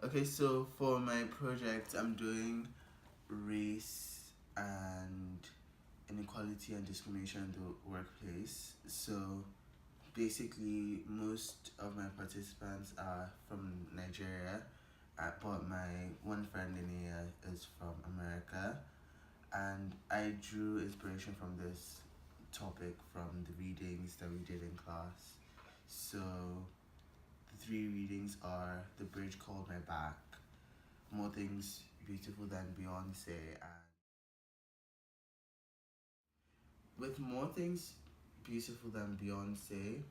Okay, so for my project, I'm doing race and inequality and discrimination in the workplace. So basically, most of my participants are from Nigeria, but my one friend in here is from America, and I drew inspiration from this topic from the readings that we did in class. So the three readings are The Bridge Called My Back, More Things Beautiful Than Beyonce, and with More Things Beautiful Than Beyonce,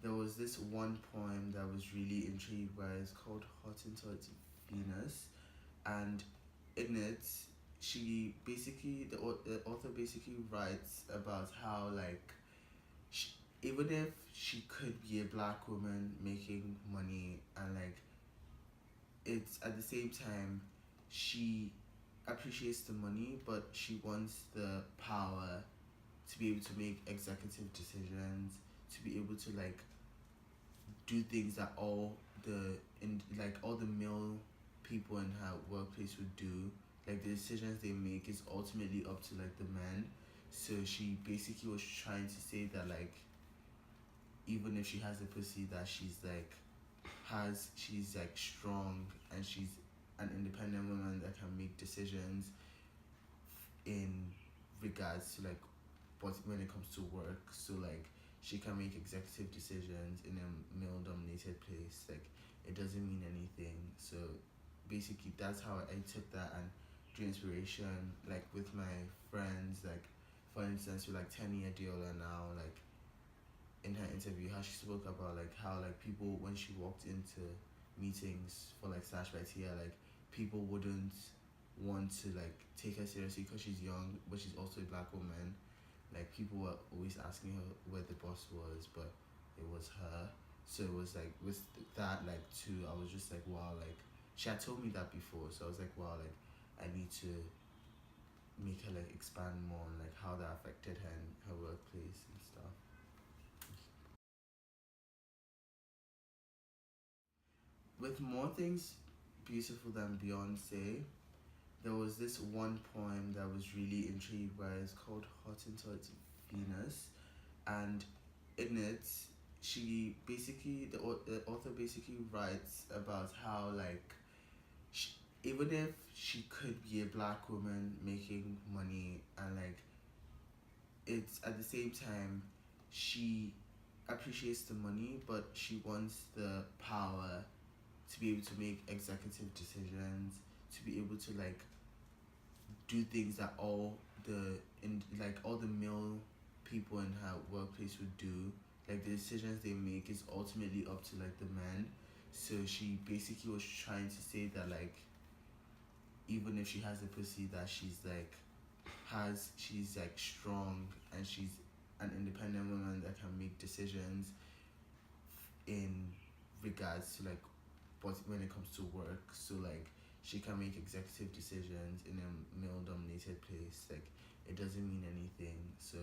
there was this one poem that was really intrigued by. It's called Hottentot Venus, and in it, the author basically writes about how she, even if she could be a black woman making money, and it's at the same time she appreciates the money, but she wants the power to be able to make executive decisions, to be able to do things that all the male people in her workplace would do. Like the decisions they make is ultimately up to the men. So she basically was trying to say that even if she has a pussy, that she's strong, and she's an independent woman that can make decisions in regards to but when it comes to work. So she can make executive decisions in a male dominated place. It doesn't mean anything. So basically that's how I took that and drew inspiration with my friends. For instance, with Tenny Adiola now, in her interview, how she spoke about how people, when she walked into meetings for Slash by Tia, people wouldn't want to take her seriously because she's young, but she's also a black woman. People were always asking her where the boss was, but it was her. So it was with that too, I was just wow, she had told me that before, so I was wow, I need to make her expand more on how that affected her in her workplace and stuff. With More Things Beautiful Than Beyonce, there was this one poem that was really intrigued by. It's called Hottentot Venus, and in it, the author basically writes about how she, even if she could be a black woman making money, and it's at the same time she appreciates the money, but she wants the power to be able to make executive decisions, to be able to do things that all the male people in her workplace would do. The decisions they make is ultimately up to the men. So she basically was trying to say that even if she has a pussy, that she's strong, and she's an independent woman that can make decisions in regards to but when it comes to work. So she can make executive decisions in a male dominated place. It doesn't mean anything. So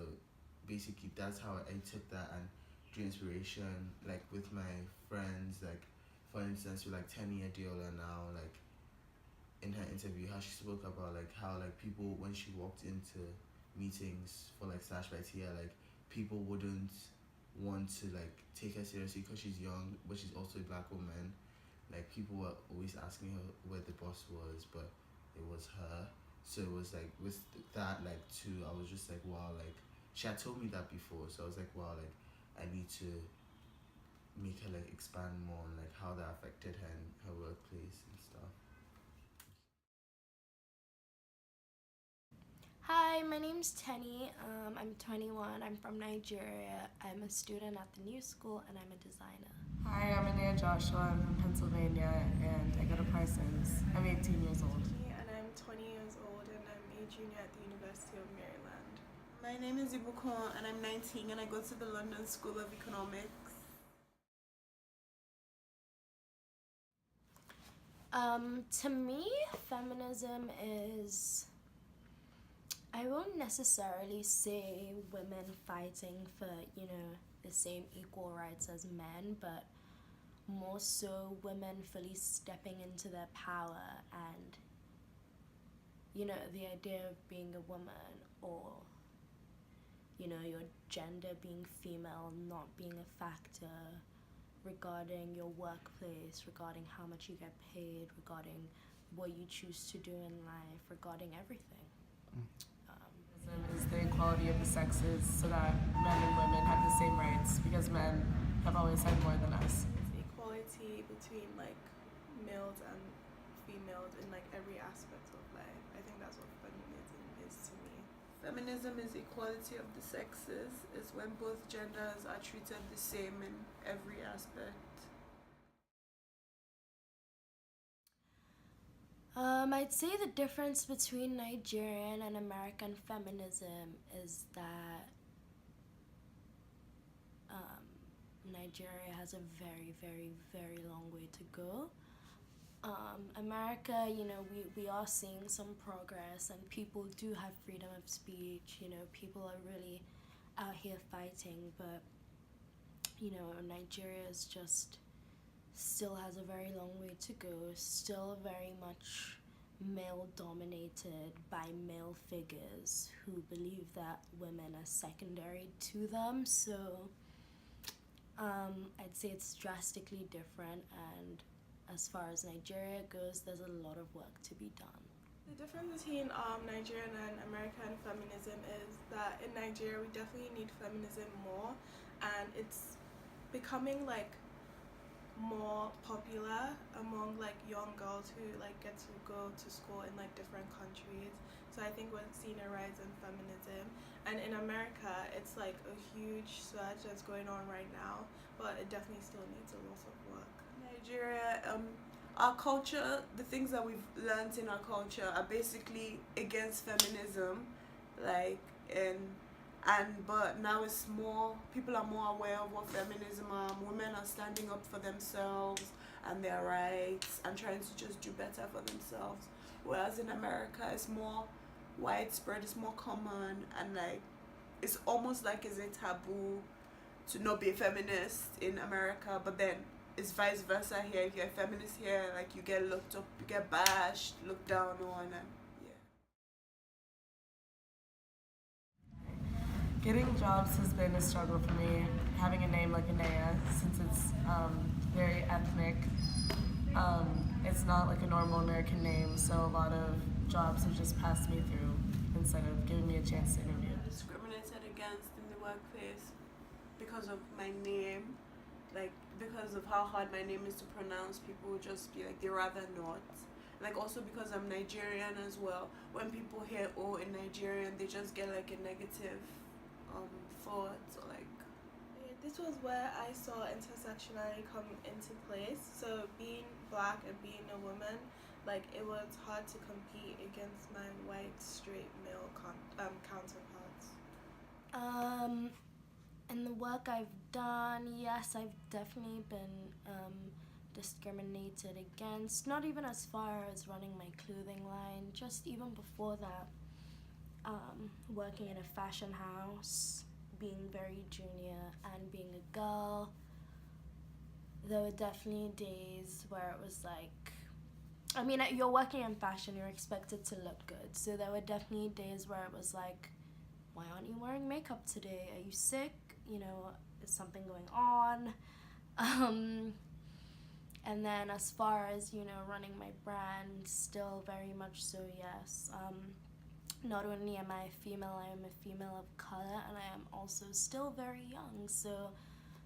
basically that's how I took that and drew inspiration with my friends. For instance, with Tenny Adiola now, in her interview, how she spoke about how people, when she walked into meetings for Slash by Tia, people wouldn't want to take her seriously because she's young, but she's also a black woman. People were always asking her where the boss was, but it was her. So it was with that too, I was just wow, she had told me that before, so I was wow, I need to make her expand more on how that affected her in her workplace and stuff. Hi, my name's Tenny. I'm 21. I'm from Nigeria. I'm a student at the New School and I'm a designer. Hi, I'm Anaya Joshua. I'm from Pennsylvania and I go to Parsons. I'm 18 years old. And I'm 20 years old and I'm a junior at the University of Maryland. My name is Ibuko and I'm 19 and I go to the London School of Economics. To me, feminism is, I won't necessarily say women fighting for, the same equal rights as men, but more so women fully stepping into their power and, you know, the idea of being a woman, or, you know, your gender being female not being a factor regarding your workplace, regarding how much you get paid, regarding what you choose to do in life, regarding everything. Is the equality of the sexes so that men and women have the same rights, because men have always had more than us. It's equality between like males and females in like every aspect of life. I think that's what feminism is to me. Feminism is equality of the sexes. Is when both genders are treated the same in every aspect. I'd say the difference between Nigerian and American feminism is that Nigeria has a very, very, very long way to go. America, you know, we are seeing some progress, and people do have freedom of speech. You know, people are really out here fighting, but, you know, Nigeria is just still has a very long way to go, still very much male dominated by male figures who believe that women are secondary to them. So I'd say it's drastically different, and as far as Nigeria goes, there's a lot of work to be done. The difference between Nigerian and American feminism is that in Nigeria we definitely need feminism more, and it's becoming like more popular among like young girls who like get to go to school in like different countries. So I think we're seeing a rise in feminism, and in America it's like a huge surge that's going on right now, but it definitely still needs a lot of work. Nigeria, our culture, the things that we've learned in our culture are basically against feminism, like but now it's more, people are more aware of what feminism are. Women are standing up for themselves and their rights and trying to just do better for themselves. Whereas in America, it's more widespread, it's more common, and like it's almost like it's a taboo to not be a feminist in America, but then it's vice versa here. If you're a feminist here, like you get looked up, you get bashed, looked down on, and Getting jobs has been a struggle for me, having a name like Anea, since it's very ethnic. It's not like a normal American name, so a lot of jobs have just passed me through instead of giving me a chance to interview. discriminated against in the workplace because of my name, like because of how hard my name is to pronounce. People would just be like, they rather not. Like also because I'm Nigerian as well. When people hear "oh" in Nigerian, they just get like a negative thoughts, or like This was where I saw intersectionality come into place. So being black and being a woman, like it was hard to compete against my white straight male counterparts. In the work I've done, yes, I've definitely been discriminated against, not even as far as running my clothing line, just even before that, working in a fashion house, being very junior and being a girl. There were definitely days where it was like, I mean, you're working in fashion, you're expected to look good, so there were definitely days where it was like, why aren't you wearing makeup today? Are you sick? You know, is something going on? And then as far as, you know, running my brand, still very much so, yes. Not only am I a female, I am a female of color, and I am also still very young. So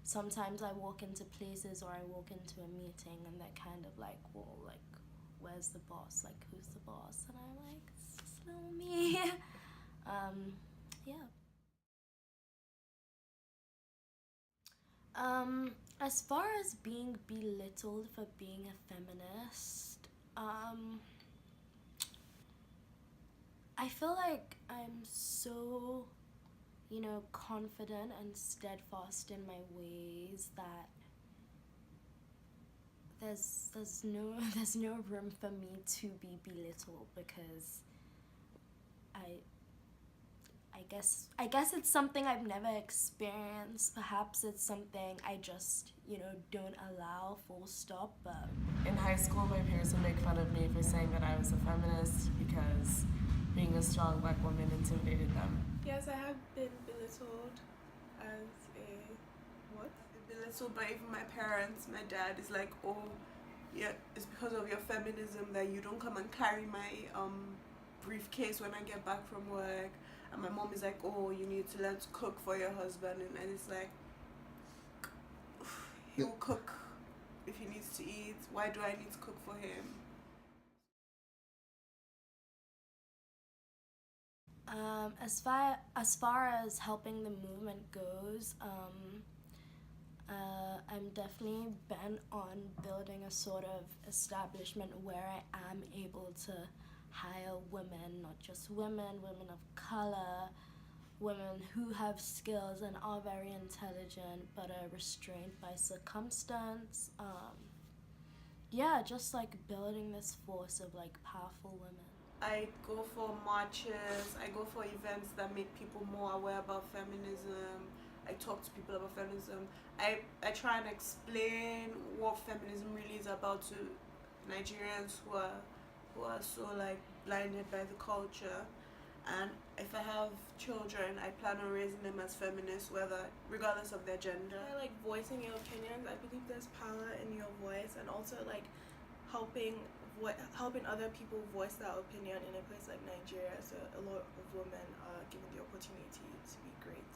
sometimes I walk into places or I walk into a meeting and they're kind of like, well, like, where's the boss? Like, who's the boss? And I'm like, it's still me. Yeah. As far as being belittled for being a feminist, I feel like I'm so, you know, confident and steadfast in my ways that there's no room for me to be belittled, because I guess it's something I've never experienced. Perhaps it's something I just, don't allow, full stop. But In high school, my peers would make fun of me for saying that I was a feminist because being a strong black woman intimidated them. Yes, I have been belittled as a what? Belittled by even my parents. My dad is like, oh, yeah, it's because of your feminism that you don't come and carry my briefcase when I get back from work. And my mom is like, oh, you need to learn to cook for your husband. And it's like, he'll cook if he needs to eat. Why do I need to cook for him? As far as helping the movement goes, I'm definitely bent on building a sort of establishment where I am able to hire women, not just women of color, women who have skills and are very intelligent but are restrained by circumstance. Just like building this force of like powerful women. I go for marches, I go for events that make people more aware about feminism. I talk to people about feminism. I try and explain what feminism really is about to Nigerians who are so like blinded by the culture. And if I have children, I plan on raising them as feminists, regardless of their gender. By like voicing your opinions, I believe there's power in your voice, and also like helping other people voice their opinion in a place like Nigeria. So a lot of women are given the opportunity to be great.